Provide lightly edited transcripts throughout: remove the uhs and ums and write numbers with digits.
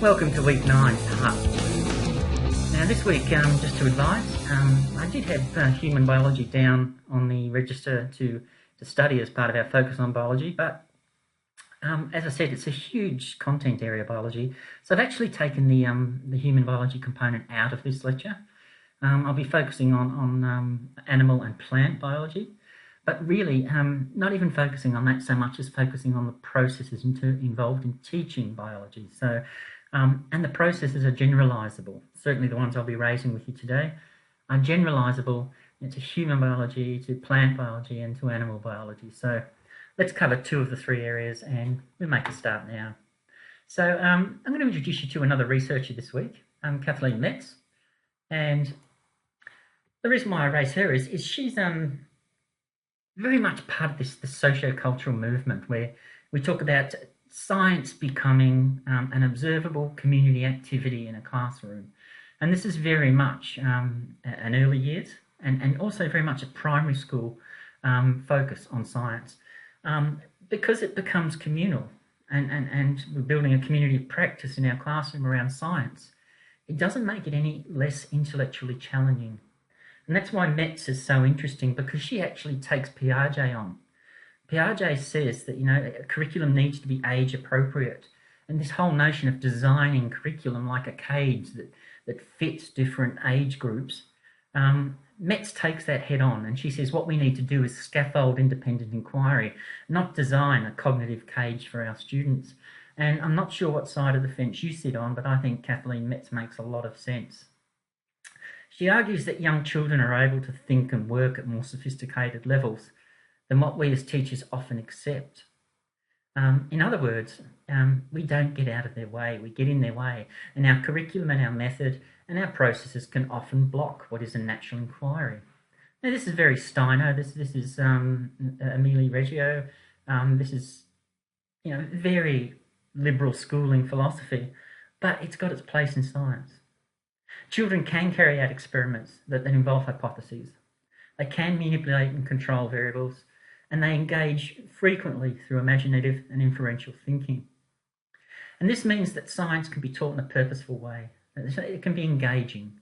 Welcome to week 9, part. Now this week, just to advise, I did have human biology down on the register to study as part of our focus on biology, but as I said, it's a huge content area, biology, so I've actually taken the human biology component out of this lecture. I'll be focusing on animal and plant biology, but really not even focusing on that so much as focusing on the processes involved in teaching biology. So, and the processes are generalisable. Certainly the ones I'll be raising with you today are generalisable to human biology, to plant biology and to animal biology. So let's cover 2 of the 3 areas and we'll make a start now. So I'm going to introduce you to another researcher this week, Kathleen Metz. And the reason why I raise her is she's very much part of this sociocultural movement where we talk about science becoming an observable community activity in a classroom. And this is very much an early years and also very much a primary school focus on science because it becomes communal and we're building a community of practice in our classroom around science. It doesn't make it any less intellectually challenging. And that's why Metz is so interesting, because she actually takes Piaget on. Piaget says that, a curriculum needs to be age appropriate. And this whole notion of designing curriculum like a cage that fits different age groups, Metz takes that head on, and she says what we need to do is scaffold independent inquiry, not design a cognitive cage for our students. And I'm not sure what side of the fence you sit on, but I think Kathleen Metz makes a lot of sense. She argues that young children are able to think and work at more sophisticated levels than what we as teachers often accept. In other words, we don't get out of their way, we get in their way, and our curriculum and our method and our processes can often block what is a natural inquiry. Now this is very Steiner, this is Emile Reggio, this is very liberal schooling philosophy, but it's got its place in science. Children can carry out experiments that involve hypotheses. They can manipulate and control variables, and they engage frequently through imaginative and inferential thinking. And this means that science can be taught in a purposeful way. It can be engaging.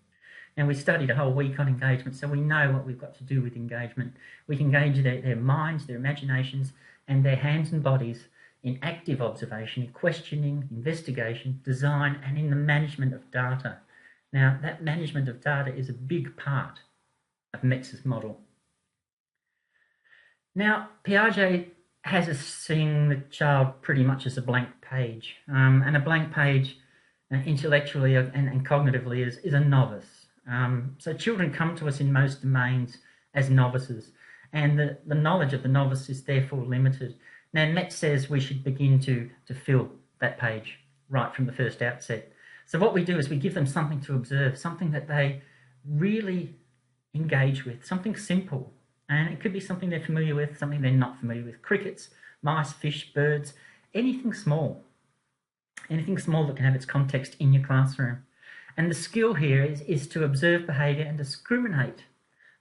And we studied a whole week on engagement, so we know what we've got to do with engagement. We can engage their minds, their imaginations, and their hands and bodies in active observation, in questioning, investigation, design, and in the management of data. Now, that management of data is a big part of Metz's model. Now, Piaget has us seeing the child pretty much as a blank page, and a blank page intellectually and cognitively is a novice. So children come to us in most domains as novices, and the knowledge of the novice is therefore limited. Now, Metz says we should begin to fill that page right from the first outset. So what we do is we give them something to observe, something that they really engage with, something simple. And it could be something they're familiar with, something they're not familiar with. Crickets, mice, fish, birds, anything small. Anything small that can have its context in your classroom. And the skill here is to observe behaviour and discriminate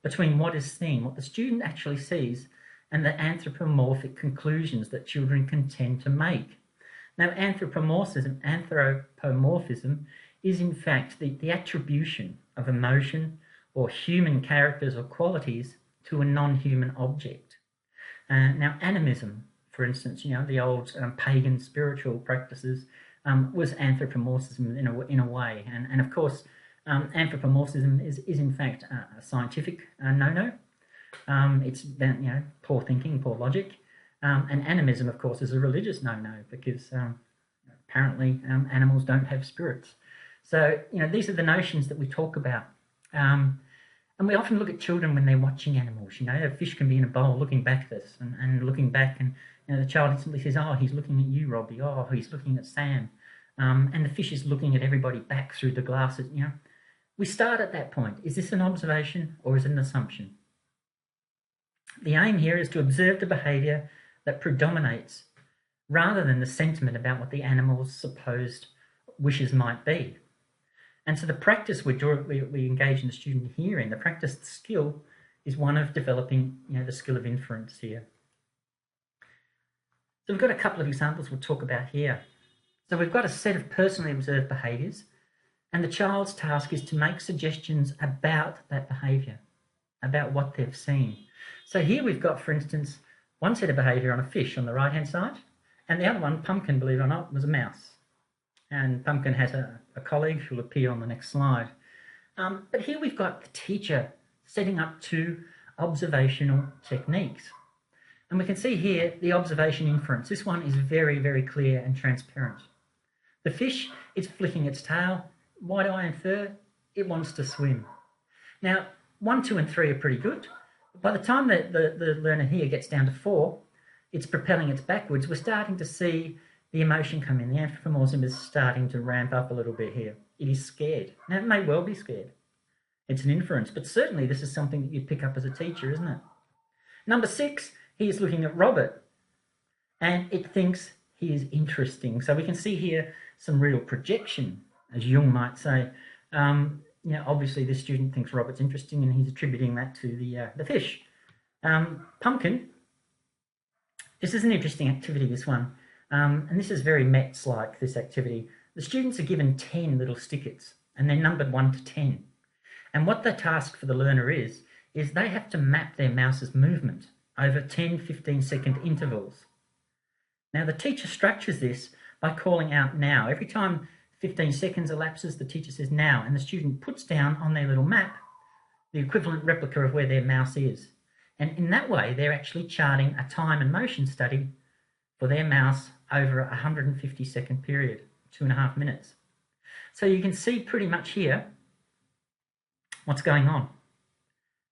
between what is seen, what the student actually sees, and the anthropomorphic conclusions that children can tend to make. Now, anthropomorphism is in fact the attribution of emotion or human characters or qualities to a non-human object. Now, animism, for instance, the old pagan spiritual practices, was anthropomorphism in a way. And of course, anthropomorphism is in fact a scientific no-no. It's about, poor thinking, poor logic. And animism, of course, is a religious no-no because apparently animals don't have spirits. So, these are the notions that we talk about. And we often look at children when they're watching animals. A fish can be in a bowl looking back at us and looking back, and the child instantly says, oh, he's looking at you, Robbie. Oh, he's looking at Sam. And the fish is looking at everybody back through the glasses. We start at that point. Is this an observation or is it an assumption? The aim here is to observe the behaviour that predominates rather than the sentiment about what the animal's supposed wishes might be. And so the practice we engage in the student here in, the practice skill, is one of developing the skill of inference here. So we've got a couple of examples we'll talk about here. So we've got a set of personally observed behaviours, and the child's task is to make suggestions about that behaviour, about what they've seen. So here we've got, for instance, one set of behaviour on a fish on the right-hand side, and the other one, Pumpkin, believe it or not, was a mouse. And Pumpkin has a colleague who will appear on the next slide. But here we've got the teacher setting up two observational techniques. And we can see here the observation inference. This one is very, very clear and transparent. The fish is flicking its tail. Why do I infer? It wants to swim. Now, 1, 2 and 3 are pretty good. By the time that the learner here gets down to 4, it's propelling its backwards. We're starting to see the emotion come in. The anthropomorphism is starting to ramp up a little bit here. It is scared. Now, it may well be scared. It's an inference, but certainly this is something that you'd pick up as a teacher, isn't it? Number 6, he is looking at Robert, and it thinks he is interesting. So we can see here some real projection, as Jung might say. Obviously this student thinks Robert's interesting, and he's attributing that to the fish. Pumpkin. This is an interesting activity, this one. And this is very Metz-like, this activity. The students are given 10 little stickets, and they're numbered 1 to 10. And what the task for the learner is they have to map their mouse's movement over 10, 15-second intervals. Now, the teacher structures this by calling out now. Every time 15 seconds elapses, the teacher says now, and the student puts down on their little map the equivalent replica of where their mouse is. And in that way, they're actually charting a time and motion study for their mouse over a 150-second period, 2.5 minutes. So you can see pretty much here what's going on.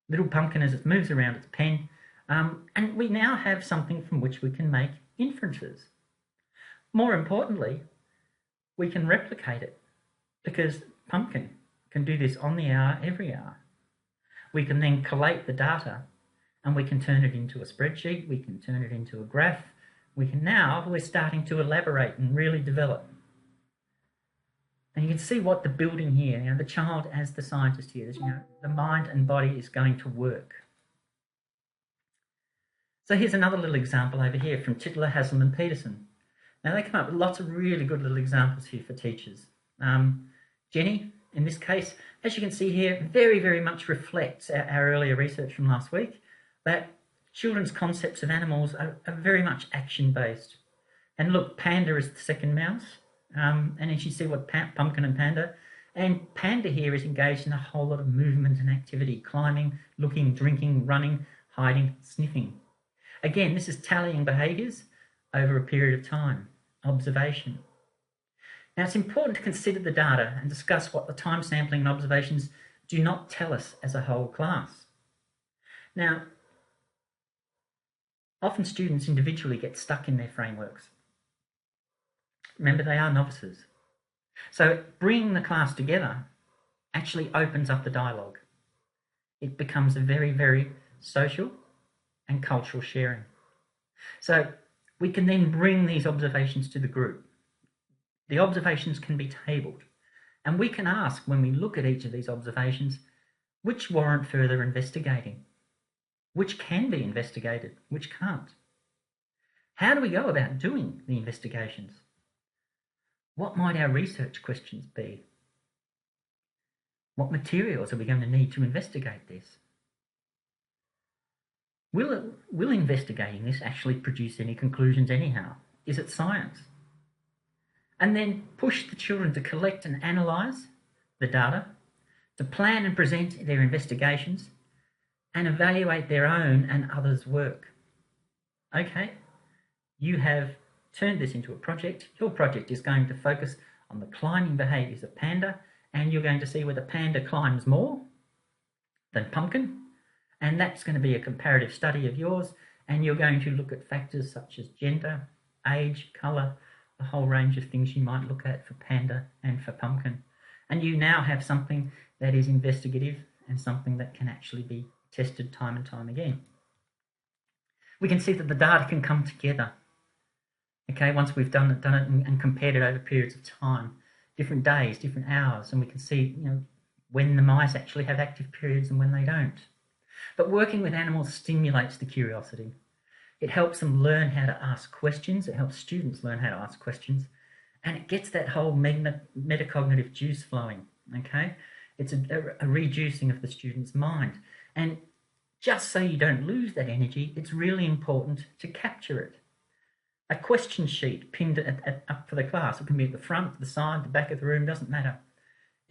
Little Pumpkin, as it moves around its pen, and we now have something from which we can make inferences. More importantly, we can replicate it, because Pumpkin can do this on the hour, every hour. We can then collate the data, and we can turn it into a spreadsheet, we can turn it into a graph. We're starting to elaborate and really develop. And you can see what the building here, the child as the scientist here, the mind and body is going to work. So here's another little example over here from Tytler, Haslam and Peterson. Now they come up with lots of really good little examples here for teachers. Jenny, in this case, as you can see here, very, very much reflects our earlier research from last week, that children's concepts of animals are very much action-based. And look, Panda is the second mouse. And then you see what Pumpkin and Panda. And Panda here is engaged in a whole lot of movement and activity, climbing, looking, drinking, running, hiding, sniffing. Again, this is tallying behaviours over a period of time, observation. Now, it's important to consider the data and discuss what the time sampling and observations do not tell us as a whole class. Now, often students individually get stuck in their frameworks. Remember, they are novices. So bringing the class together actually opens up the dialogue. It becomes a very, very social and cultural sharing. So we can then bring these observations to the group. The observations can be tabled, and we can ask, when we look at each of these observations, which warrant further investigating, which can be investigated, which can't. How do we go about doing the investigations? What might our research questions be? What materials are we going to need to investigate this? Will investigating this actually produce any conclusions anyhow? Is it science? And then push the children to collect and analyse the data, to plan and present their investigations, and evaluate their own and others' work. Okay, you have turned this into a project. Your project is going to focus on the climbing behaviours of Panda, and you're going to see whether Panda climbs more than Pumpkin, and that's going to be a comparative study of yours, and you're going to look at factors such as gender, age, colour, a whole range of things you might look at for Panda and for Pumpkin. And you now have something that is investigative and something that can actually be tested time and time again. We can see that the data can come together. Okay, once we've done it and compared it over periods of time, different days, different hours, and we can see, when the mice actually have active periods and when they don't. But working with animals stimulates the curiosity. It helps them learn how to ask questions. It helps students learn how to ask questions. and it gets that whole metacognitive juice flowing, okay? It's a rejuicing of the student's mind. And just so you don't lose that energy, it's really important to capture it. A question sheet pinned up for the class. It can be at the front, the side, the back of the room, doesn't matter.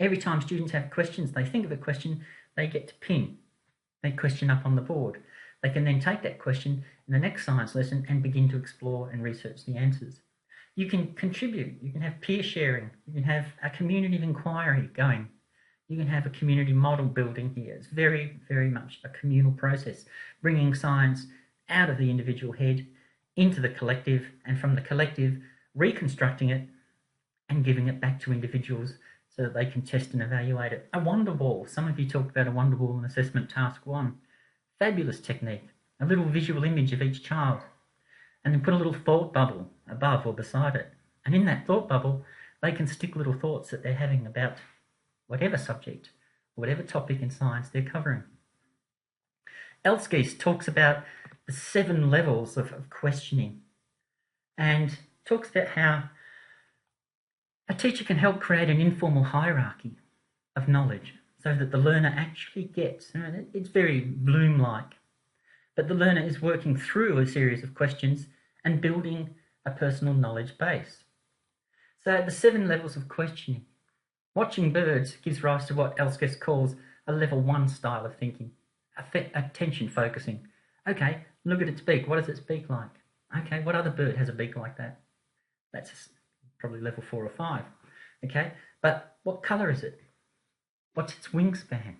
Every time students have questions, they think of a question, they get to pin a question up on the board. They can then take that question in the next science lesson and begin to explore and research the answers. You can contribute, you can have peer sharing, you can have a community of inquiry going. You can have a community model building here. It's very, very much a communal process, bringing science out of the individual head into the collective, and from the collective, reconstructing it and giving it back to individuals so that they can test and evaluate it. A wonder ball. Some of you talked about a wonder ball in assessment task 1. Fabulous technique. A little visual image of each child, and then put a little thought bubble above or beside it. And in that thought bubble, they can stick little thoughts that they're having about whatever subject, or whatever topic in science they're covering. EDSE talks about the 7 levels of questioning, and talks about how a teacher can help create an informal hierarchy of knowledge so that the learner actually gets, it's very Bloom-like, but the learner is working through a series of questions and building a personal knowledge base. So the 7 levels of questioning. Watching birds gives rise to what EDSE calls a level 1 style of thinking, attention focusing. Okay, look at its beak. What does its beak like? Okay, what other bird has a beak like that? That's probably level 4 or 5. Okay, but what colour is it? What's its wingspan?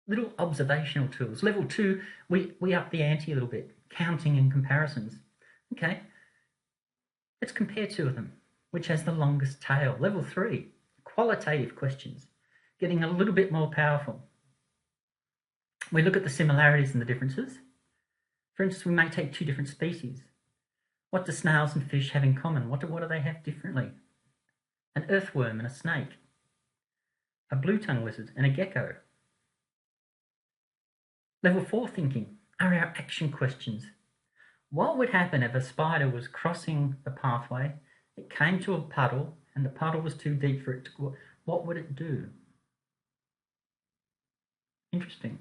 Little observational tools. Level 2, we up the ante a little bit, counting and comparisons. Okay, let's compare 2 of them. Which has the longest tail? Level 3, qualitative questions, getting a little bit more powerful. We look at the similarities and the differences. For instance, we may take 2 different species. What do snails and fish have in common? What do they have differently? An earthworm and a snake, a blue-tongue lizard and a gecko. Level 4 thinking are our action questions. What would happen if a spider was crossing the pathway, it came to a puddle, and the puddle was too deep for it to go? What would it do? Interesting.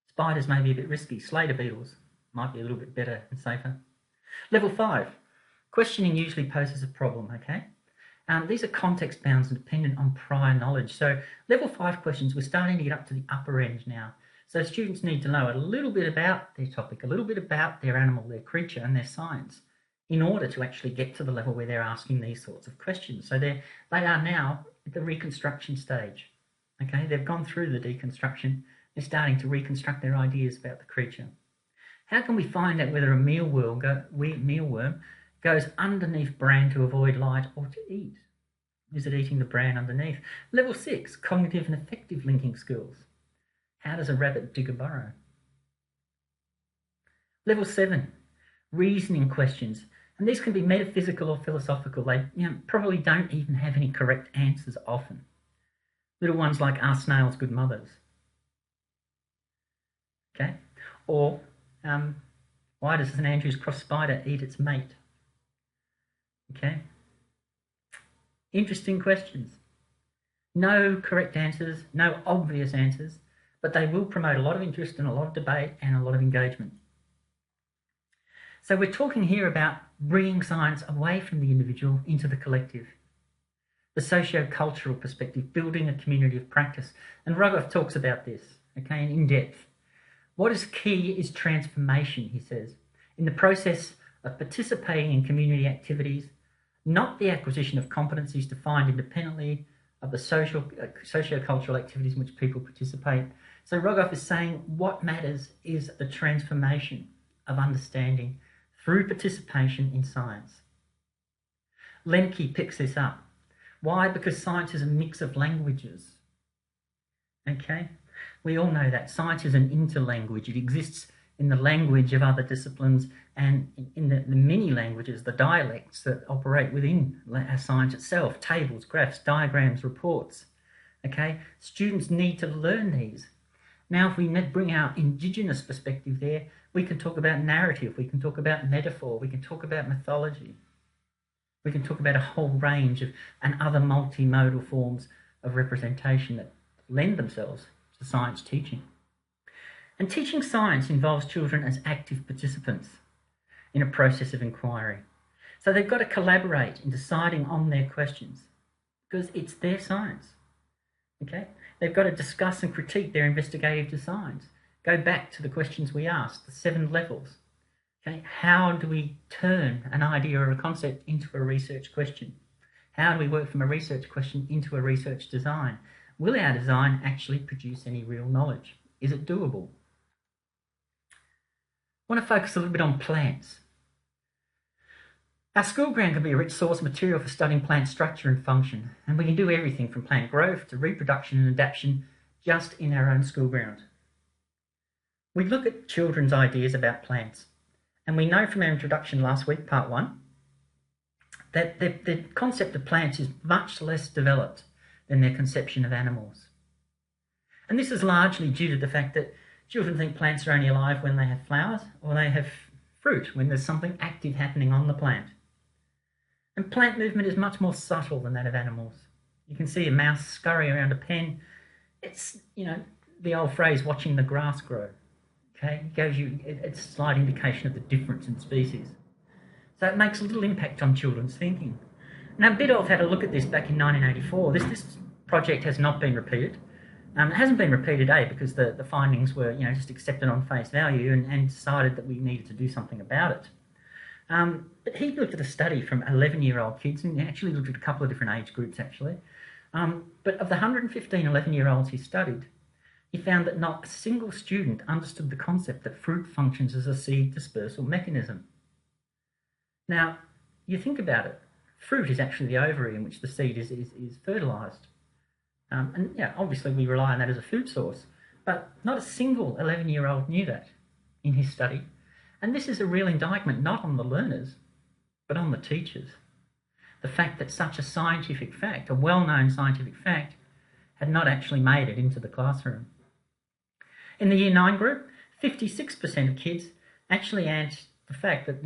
Spiders may be a bit risky. Slater beetles might be a little bit better and safer. Level 5. Questioning usually poses a problem, okay? These are context bounds and dependent on prior knowledge. So level 5 questions, we're starting to get up to the upper end now. So students need to know a little bit about their topic, a little bit about their animal, their creature and their science, in order to actually get to the level where they're asking these sorts of questions. So they are now at the reconstruction stage. Okay, they've gone through the deconstruction. They're starting to reconstruct their ideas about the creature. How can we find out whether a mealworm goes underneath bran to avoid light or to eat? Is it eating the bran underneath? Level 6, cognitive and affective linking skills. How does a rabbit dig a burrow? Level 7, reasoning questions. And these can be metaphysical or philosophical. They probably don't even have any correct answers often. Little ones like, are snails good mothers? Okay. Or why does an Andrews cross spider eat its mate? Okay. Interesting questions. No correct answers, no obvious answers, but they will promote a lot of interest and a lot of debate and a lot of engagement. So we're talking here about bringing science away from the individual into the collective. The sociocultural perspective, building a community of practice. And Rogoff talks about this, okay, in depth. What is key is transformation, he says, in the process of participating in community activities, not the acquisition of competencies defined independently of the sociocultural activities in which people participate. So Rogoff is saying what matters is the transformation of understanding through participation in science. Lemke picks this up. Why? Because science is a mix of languages. Okay? We all know that. Science is an interlanguage. It exists in the language of other disciplines and in the many languages, the dialects that operate within science itself, tables, graphs, diagrams, reports. Okay? Students need to learn these. Now, if we bring our Indigenous perspective there, we can talk about narrative, we can talk about metaphor, we can talk about mythology. We can talk about a whole range of and other multimodal forms of representation that lend themselves to science teaching. And teaching science involves children as active participants in a process of inquiry. So they've got to collaborate in deciding on their questions because it's their science. Okay? They've got to discuss and critique their investigative designs. Go back to the questions we asked, the 7 levels. Okay? How do we turn an idea or a concept into a research question? How do we work from a research question into a research design? Will our design actually produce any real knowledge? Is it doable? I want to focus a little bit on plants. Our school ground can be a rich source of material for studying plant structure and function, and we can do everything from plant growth to reproduction and adaptation just in our own school ground. We look at children's ideas about plants, and we know from our introduction last week, part 1, that the concept of plants is much less developed than their conception of animals. And this is largely due to the fact that children think plants are only alive when they have flowers or they have fruit, when there's something active happening on the plant. And plant movement is much more subtle than that of animals. You can see a mouse scurry around a pen. It's, the old phrase, watching the grass grow. Okay, it gives you it's a slight indication of the difference in species. So it makes a little impact on children's thinking. Now, Biddulph had a look at this back in 1984. This project has not been repeated. It hasn't been repeated, because the findings were, just accepted on face value and decided that we needed to do something about it. But he looked at a study from 11-year-old kids, and he actually looked at a couple of different age groups, actually. But of the 115 11-year-olds he studied, he found that not a single student understood the concept that fruit functions as a seed dispersal mechanism. Now, you think about it, fruit is actually the ovary in which the seed is fertilised. And obviously we rely on that as a food source, but not a single 11-year-old knew that in his study. And this is a real indictment not on the learners, but on the teachers. The fact that such a scientific fact, a well-known scientific fact, had not actually made it into the classroom. In the Year 9 group, 56% of kids actually answered the fact that,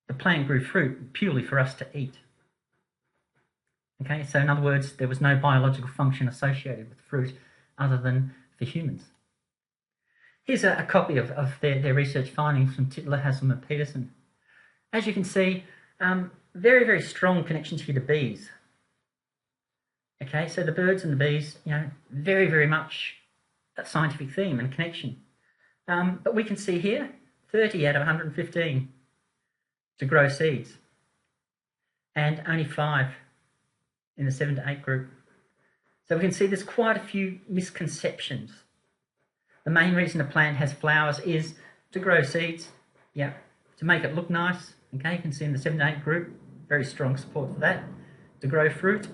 the plant grew fruit purely for us to eat. Okay, so in other words, there was no biological function associated with fruit other than for humans. Here's a copy of their research findings from Tytler, Haslam and Peterson. As you can see, very, very strong connections here to bees. Okay, so the birds and the bees, very, very much a scientific theme and connection. But we can see here, 30 out of 115 to grow seeds, and only 5 in the 7 to 8 group. So we can see there's quite a few misconceptions. The main reason a plant has flowers is to grow seeds, to make it look nice. Okay, you can see in the 7 to 8 group, very strong support for that. To grow fruit.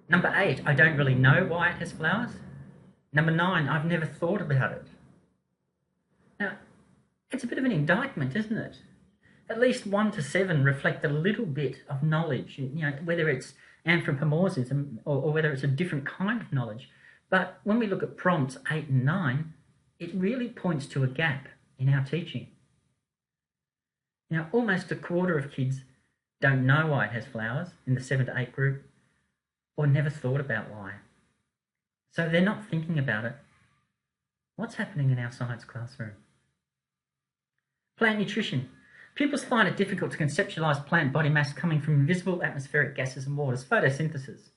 Number 8, I don't really know why it has flowers. Number 9, I've never thought about it. Now, it's a bit of an indictment, isn't it? At least 1 to 7 reflect a little bit of knowledge, whether it's anthropomorphism or whether it's a different kind of knowledge. But when we look at prompts 8 and 9, it really points to a gap in our teaching. Now, almost a quarter of kids don't know why it has flowers in the 7 to 8 group, or never thought about why. So they're not thinking about it. What's happening in our science classroom? Plant nutrition. Pupils find it difficult to conceptualise plant body mass coming from invisible atmospheric gases and waters, photosynthesis,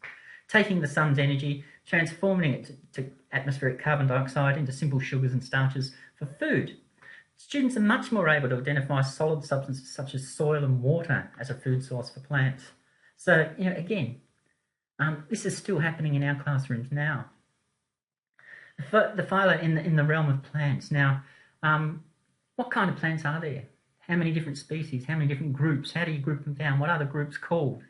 taking the sun's energy, transforming it to atmospheric carbon dioxide into simple sugars and starches for food. Students are much more able to identify solid substances such as soil and water as a food source for plants. So, again, this is still happening in our classrooms now. The Phyla in the realm of plants. Now, what kind of plants are there? How many different species? How many different groups? How do you group them down? What are the groups called?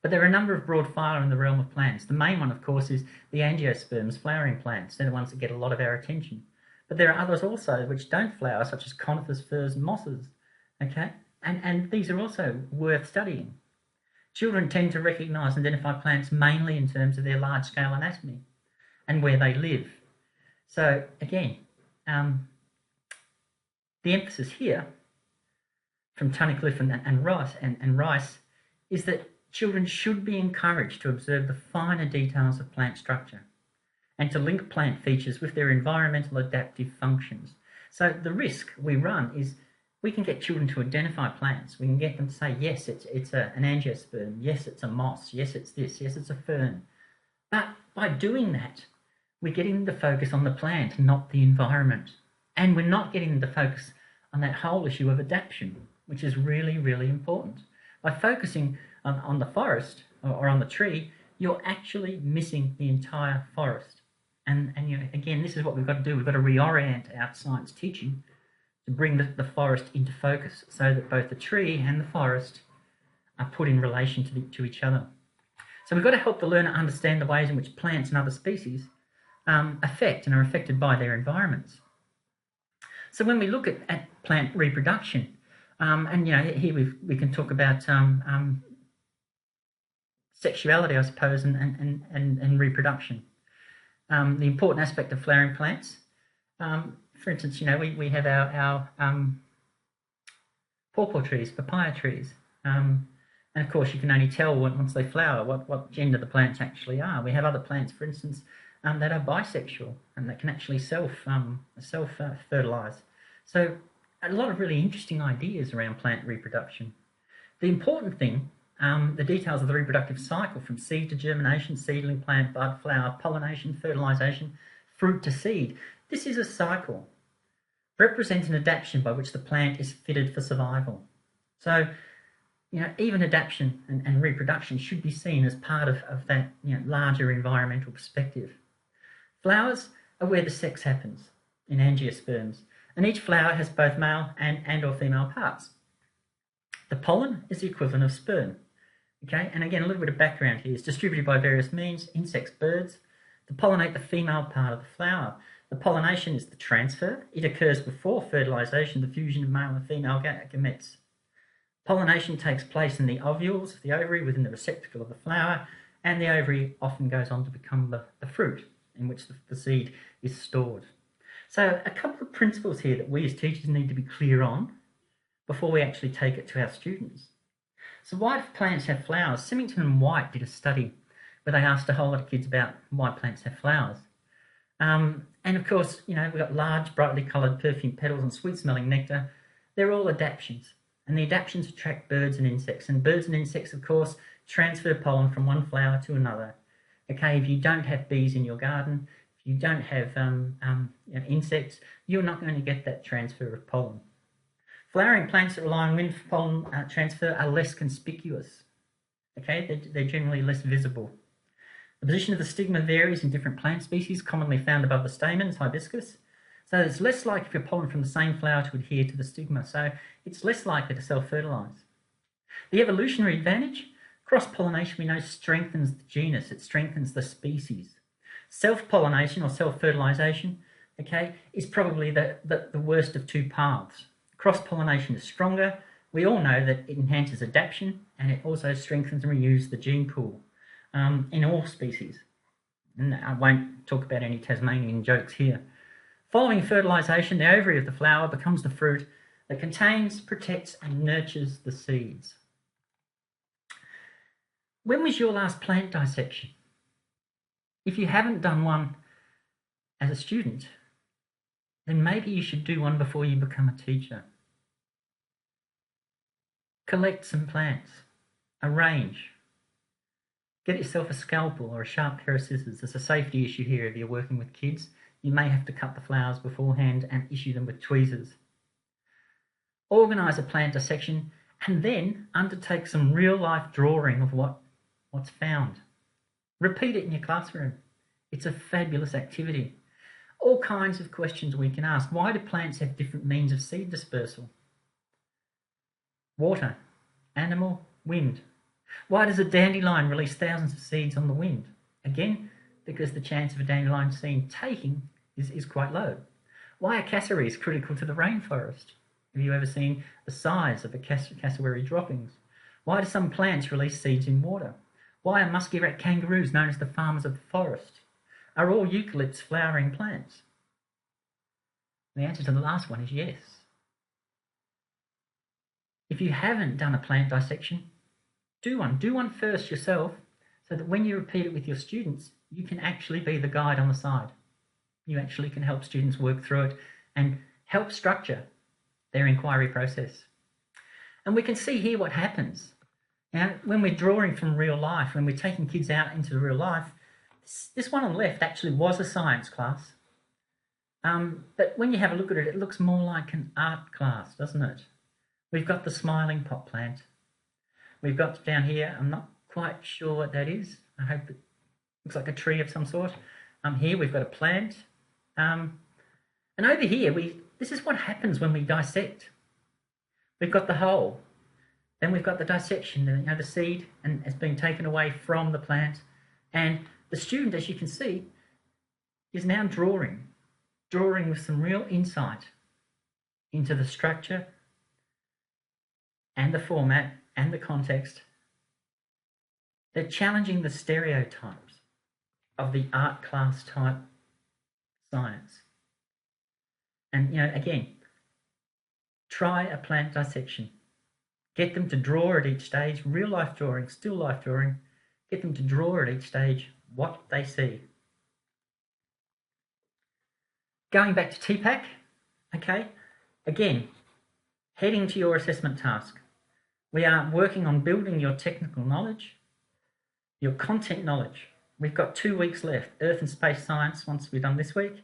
But there are a number of broad phyla in the realm of plants. The main one, of course, is the angiosperms, flowering plants. They're the ones that get a lot of our attention. But there are others also which don't flower, such as conifers, firs, and mosses. Okay? And these are also worth studying. Children tend to recognise and identify plants mainly in terms of their large-scale anatomy and where they live. So, again, the emphasis here from Tunnicliffe and Rice is that children should be encouraged to observe the finer details of plant structure and to link plant features with their environmental adaptive functions. So the risk we run is we can get children to identify plants. We can get them to say, yes, it's an angiosperm, yes, it's a moss, yes, it's this, yes, it's a fern. But by doing that, we're getting them to focus on the plant, not the environment. And we're not getting them to focus on that whole issue of adaptation, which is really, really important. By focusing on the forest or on the tree, you're actually missing the entire forest. And you know, again, this is what we've got to do. We've got to reorient our science teaching to bring the forest into focus so that both the tree and the forest are put in relation to each other. So we've got to help the learner understand the ways in which plants and other species affect and are affected by their environments. So when we look at plant reproduction, and you know, here we can talk about sexuality, I suppose, and reproduction. The important aspect of flowering plants. For instance, you know, we have our pawpaw trees, papaya trees, and of course you can only tell once they flower what gender the plants actually are. We have other plants, for instance, that are bisexual and that can actually self-fertilise. So a lot of really interesting ideas around plant reproduction. The important thing, the details of the reproductive cycle from seed to germination, seedling, plant, bud, flower, pollination, fertilisation, fruit to seed. This is a cycle, represents an adaptation by which the plant is fitted for survival. So, you know, even adaptation and reproduction should be seen as part of that, you know, larger environmental perspective. Flowers are where the sex happens, in angiosperms, and each flower has both male and or female parts. The pollen is the equivalent of sperm. Okay, and again, a little bit of background here. It's distributed by various means, insects, birds, to pollinate the female part of the flower. The pollination is the transfer. It occurs before fertilisation, the fusion of male and female gametes. Pollination takes place in the ovules of the ovary within the receptacle of the flower, and the ovary often goes on to become the fruit in which the seed is stored. So a couple of principles here that we as teachers need to be clear on before we actually take it to our students. So why do plants have flowers? Symington and White did a study where they asked a whole lot of kids about why plants have flowers. And of course, you know, we've got large, brightly coloured perfumed petals and sweet-smelling nectar. They're all adaptations, and the adaptations attract birds and insects. And birds and insects, of course, transfer pollen from one flower to another. Okay, if you don't have bees in your garden, if you don't have you know, insects, you're not going to get that transfer of pollen. Flowering plants that rely on wind for pollen transfer are less conspicuous. Okay, they're generally less visible. The position of the stigma varies in different plant species, commonly found above the stamens, hibiscus. So it's less likely for pollen from the same flower to adhere to the stigma, so it's less likely to self-fertilise. The evolutionary advantage, cross-pollination, we know, strengthens the genus, it strengthens the species. Self-pollination or self-fertilisation, okay, is probably the worst of two paths. Cross-pollination is stronger. We all know that it enhances adaptation and it also strengthens and renews the gene pool in all species. And I won't talk about any Tasmanian jokes here. Following fertilisation, the ovary of the flower becomes the fruit that contains, protects and nurtures the seeds. When was your last plant dissection? If you haven't done one as a student, then maybe you should do one before you become a teacher. Collect some plants, arrange. Get yourself a scalpel or a sharp pair of scissors. There's a safety issue here if you're working with kids. You may have to cut the flowers beforehand and issue them with tweezers. Organise a plant dissection and then undertake some real-life drawing of what's found. Repeat it in your classroom. It's a fabulous activity. All kinds of questions we can ask. Why do plants have different means of seed dispersal? Water, animal, wind. Why does a dandelion release thousands of seeds on the wind? Again, because the chance of a dandelion seed taking is quite low. Why are cassowaries critical to the rainforest? Have you ever seen the size of a cassowary droppings? Why do some plants release seeds in water? Why are musky-rat kangaroos known as the farmers of the forest? Are all eucalypts flowering plants? The answer to the last one is yes. If you haven't done a plant dissection, do one. Do one first yourself so that when you repeat it with your students, you can actually be the guide on the side. You actually can help students work through it and help structure their inquiry process. And we can see here what happens. Now, when we're drawing from real life, when we're taking kids out into real life, this one on the left actually was a science class. But when you have a look at it, it looks more like an art class, doesn't it? We've got the smiling pot plant. We've got down here, I'm not quite sure what that is. I hope it looks like a tree of some sort. Here we've got a plant. And over here, this is what happens when we dissect. We've got the whole. Then we've got the dissection, the seed, and it's been taken away from the plant. And the student, as you can see, is now drawing with some real insight into the structure and the format and the context. They're challenging the stereotypes of the art class type science. And, again, try a plant dissection. Get them to draw at each stage, real life drawing, still life drawing. Get them to draw at each stage what they see. Going back to TPAC, okay, again, heading to your assessment task. We are working on building your technical knowledge, your content knowledge. We've got 2 weeks left, Earth and Space Science once we're done this week.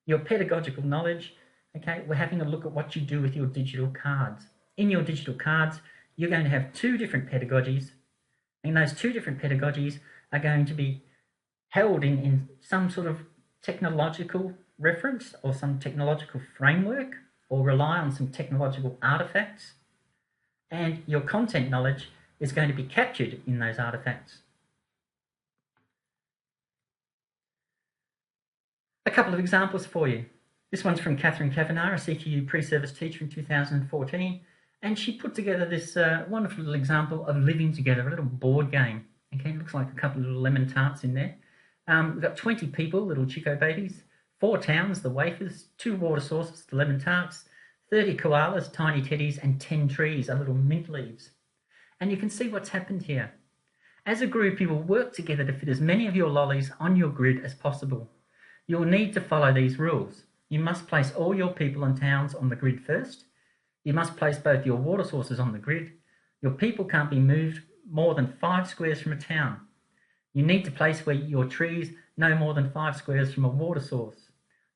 Your pedagogical knowledge, okay, we're having a look at what you do with your digital cards. In your digital cards, you're going to have 2 different pedagogies, and those 2 different pedagogies are going to be held in some sort of technological reference or some technological framework or rely on some technological artifacts, and your content knowledge is going to be captured in those artifacts. A couple of examples for you. This one's from Catherine Kavanagh, a CQU pre-service teacher in 2014, and she put together this wonderful little example of living together, a little board game. Okay, it looks like a couple of little lemon tarts in there. We've got 20 people, little Chico babies, 4 towns, the wafers, 2 water sources, the lemon tarts, 30 koalas, tiny teddies, and 10 trees, are little mint leaves. And you can see what's happened here. As a group, you will work together to fit as many of your lollies on your grid as possible. You will need to follow these rules. You must place all your people and towns on the grid first. You must place both your water sources on the grid. Your people can't be moved more than 5 squares from a town. You need to place where your trees no more than 5 squares from a water source.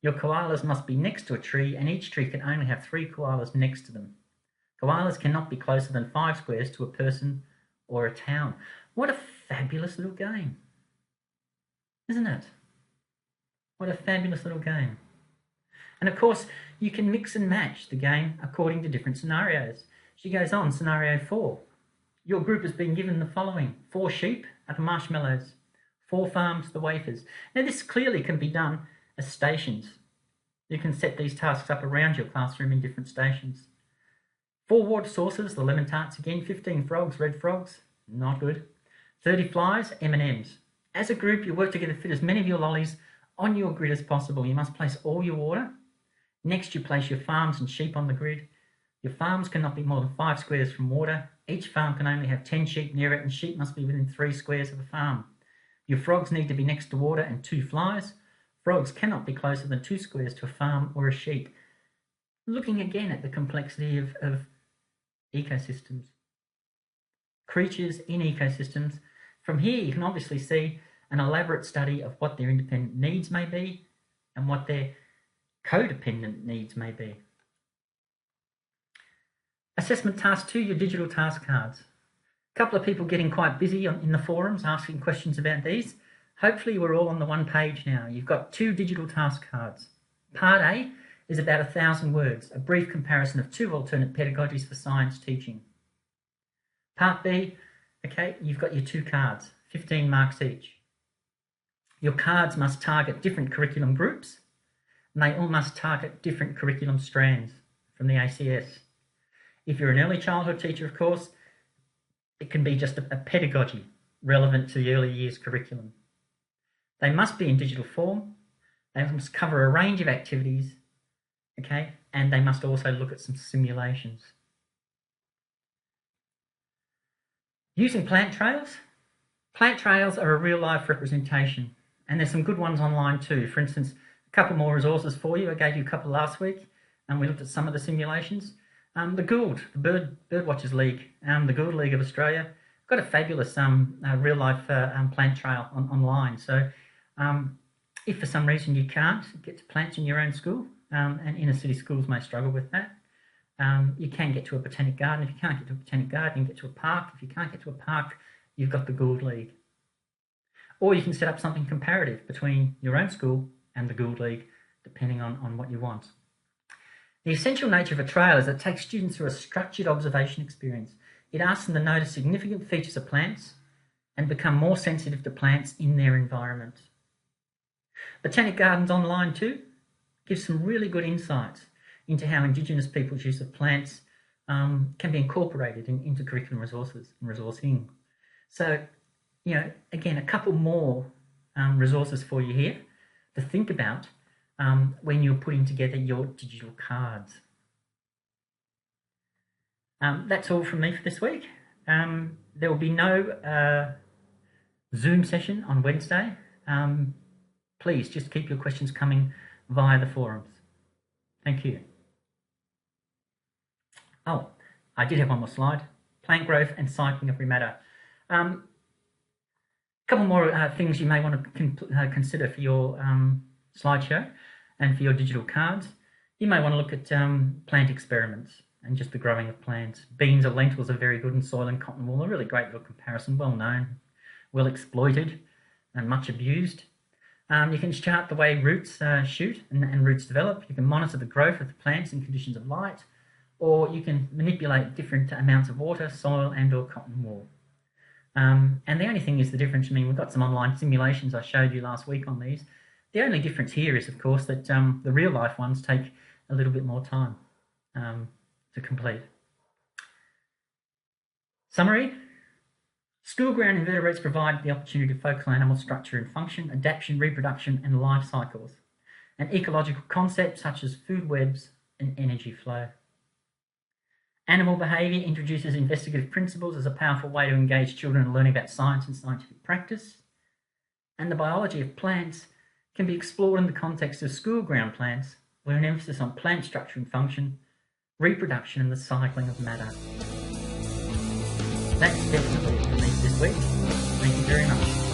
Your koalas must be next to a tree, and each tree can only have 3 koalas next to them. Koalas cannot be closer than 5 squares to a person or a town. What a fabulous little game, isn't it? What a fabulous little game. And of course, you can mix and match the game according to different scenarios. She goes on, scenario 4. Your group has been given the following: 4 sheep are the marshmallows, 4 farms, the wafers. Now this clearly can be done as stations. You can set these tasks up around your classroom in different stations. 4 water sources, the lemon tarts again, 15 frogs, red frogs, not good. 30 flies, M&Ms. As a group, you work together to fit as many of your lollies on your grid as possible. You must place all your water. Next, you place your farms and sheep on the grid. Your farms cannot be more than 5 squares from water. Each farm can only have 10 sheep near it, and sheep must be within 3 squares of a farm. Your frogs need to be next to water and 2 flies. Frogs cannot be closer than 2 squares to a farm or a sheep. Looking again at the complexity of ecosystems. Creatures in ecosystems. From here, you can obviously see an elaborate study of what their independent needs may be and what their codependent needs may be. Assessment task 2, your digital task cards. A couple of people getting quite busy in the forums asking questions about these. Hopefully we're all on the one page now. You've got 2 digital task cards. Part A is about 1,000 words, a brief comparison of 2 alternate pedagogies for science teaching. Part B, okay, you've got your 2 cards, 15 marks each. Your cards must target different curriculum groups, and they all must target different curriculum strands from the ACS. If you're an early childhood teacher, of course, it can be just a pedagogy relevant to the early years curriculum. They must be in digital form, they must cover a range of activities, okay, and they must also look at some simulations. Using plant trails. Plant trails are a real life representation, and there's some good ones online too. For instance, a couple more resources for you. I gave you a couple last week, and we looked at some of the simulations. The Gould, the Birdwatchers League, the Gould League of Australia, got a fabulous real life plant trail online. So if for some reason you can't get to plants in your own school, and inner city schools may struggle with that, you can get to a botanic garden. If you can't get to a botanic garden, you can get to a park. If you can't get to a park, you've got the Gould League. Or you can set up something comparative between your own school and the Gould League, depending on what you want. The essential nature of a trail is that it takes students through a structured observation experience. It asks them to notice significant features of plants and become more sensitive to plants in their environment. Botanic Gardens Online too gives some really good insights into how Indigenous people's use of plants can be incorporated into curriculum resources and resourcing. So, you know, again, a couple more resources for you here to think about when you're putting together your digital cards. That's all from me for this week. There will be no Zoom session on Wednesday. Please just keep your questions coming via the forums. Thank you. Oh, I did have one more slide. Plant growth and cycling of matter. A couple more things you may want to consider for your slideshow and for your digital cards. You may want to look at plant experiments and just the growing of plants. Beans or lentils are very good in soil and cotton wool. A really great little comparison, well known, well exploited and much abused. You can chart the way roots shoot and roots develop. You can monitor the growth of the plants in conditions of light, or you can manipulate different amounts of water, soil and or cotton wool. And the only thing is the difference, I mean, we've got some online simulations I showed you last week on these. The only difference here is, of course, that the real life ones take a little bit more time to complete. Summary. School ground invertebrates provide the opportunity to focus on animal structure and function, adaptation, reproduction and life cycles, and ecological concepts such as food webs and energy flow. Animal behaviour introduces investigative principles as a powerful way to engage children in learning about science and scientific practice. And the biology of plants can be explored in the context of school ground plants, with an emphasis on plant structure and function, reproduction and the cycling of matter. That's definitely it for me this week. Thank you very much.